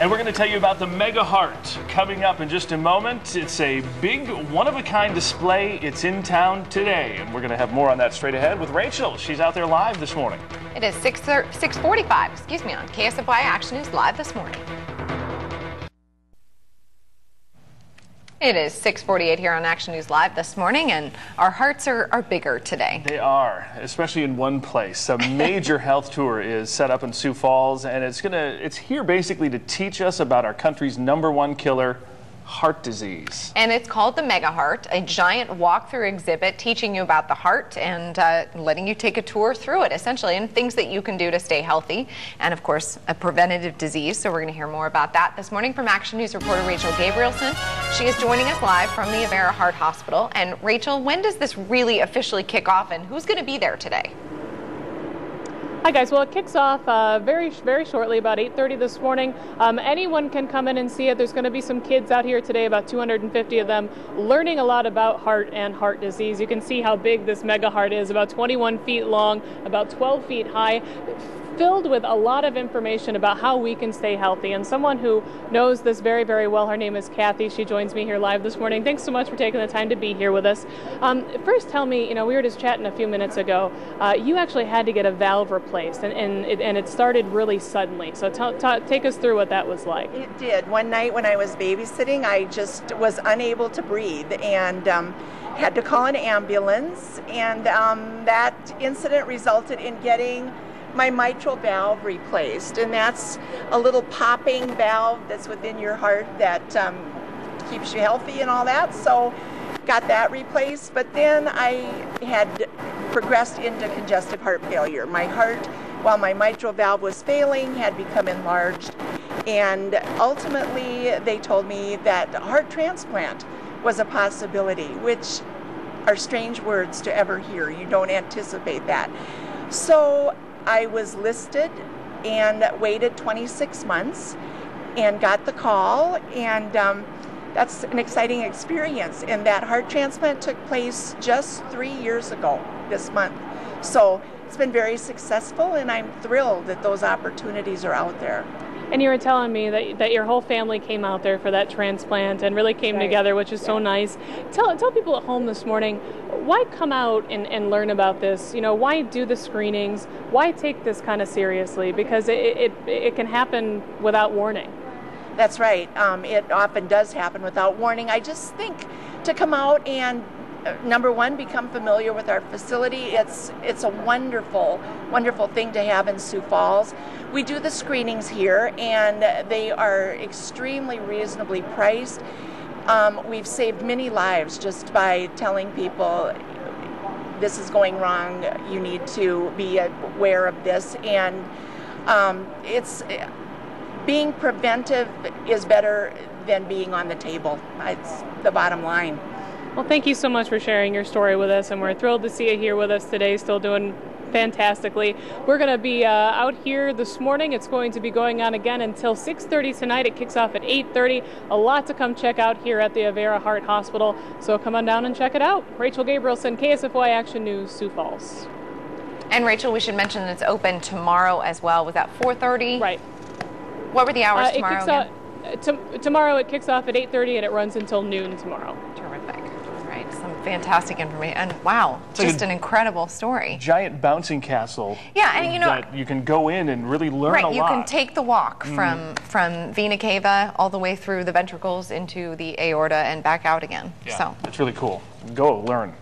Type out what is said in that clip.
And we're going to tell you about the Mega Heart coming up in just a moment. It's a big, one-of-a-kind display. It's in town today, and we're going to have more on that straight ahead with Rachel. She's out there live this morning. It is 6:45, on KSFY Action News Live this morning. It is 6:48 here on Action News Live this morning, and our hearts are bigger today. They are, especially in one place. A major health tour is set up in Sioux Falls, and it's here basically to teach us about our country's #1 killer, heart disease. And it's called the Mega Heart, a giant walkthrough exhibit teaching you about the heart and letting you take a tour through it, essentially, and things that you can do to stay healthy. And of course, a preventative disease. So we're going to hear more about that this morning from Action News reporter Rachel Gabrielson. She is joining us live from the Avera Heart Hospital. And Rachel, when does this really officially kick off, and who's going to be there today? Hi guys, well it kicks off very shortly, about 8:30 this morning. Anyone can come in and see it. There's going to be some kids out here today, about 250 of them, learning a lot about heart and heart disease. You can see how big this Mega Heart is, about 21 feet long, about 12 feet high, filled with a lot of information about how we can stay healthy. And someone who knows this very, very well, her name is Kathy. She joins me here live this morning. Thanks so much for taking the time to be here with us. First, tell me, we were just chatting a few minutes ago. You actually had to get a valve replaced, and it started really suddenly. So take us through what that was like. It did. One night when I was babysitting, I just was unable to breathe and had to call an ambulance. And that incident resulted in getting my mitral valve replaced, and that's a little popping valve that's within your heart that keeps you healthy and all that. So got that replaced, but then I had progressed into congestive heart failure. My heart, while my mitral valve was failing, had become enlarged, and ultimately they told me that heart transplant was a possibility, which are strange words to ever hear. You don't anticipate that. So I was listed and waited 26 months and got the call, and that's an exciting experience. And that heart transplant took place just 3 years ago this month. So it's been very successful, and I'm thrilled that those opportunities are out there. And you were telling me that your whole family came out there for that transplant and really came together, which is so nice. Tell people at home this morning, why come out and learn about this? Why do the screenings? Why take this kind of seriously? Because it can happen without warning. That's right. It often does happen without warning. I just think to come out and number one, become familiar with our facility. It's a wonderful, wonderful thing to have in Sioux Falls. We do the screenings here, and they are extremely reasonably priced. We've saved many lives just by telling people this is going wrong, you need to be aware of this, and it's being preventive is better than being on the table. It's the bottom line. Well, thank you so much for sharing your story with us, and we're thrilled to see you here with us today, still doing fantastically. We're going to be out here this morning. It's going to be going on again until 6:30 tonight. It kicks off at 8:30. A lot to come check out here at the Avera Heart Hospital, so come on down and check it out. Rachel Gabrielson, KSFY Action News, Sioux Falls. And Rachel, we should mention that it's open tomorrow as well. Was that 4:30? Right. What were the hours tomorrow again? Tomorrow it kicks off at 8:30 and it runs until noon tomorrow. Terrific. Right, some fantastic information, and wow, just an incredible story. Giant bouncing castle. Yeah, and that you can go in and really learn a lot. Right, you can take the walk from vena cava all the way through the ventricles into the aorta and back out again. Yeah, so it's really cool. Go learn.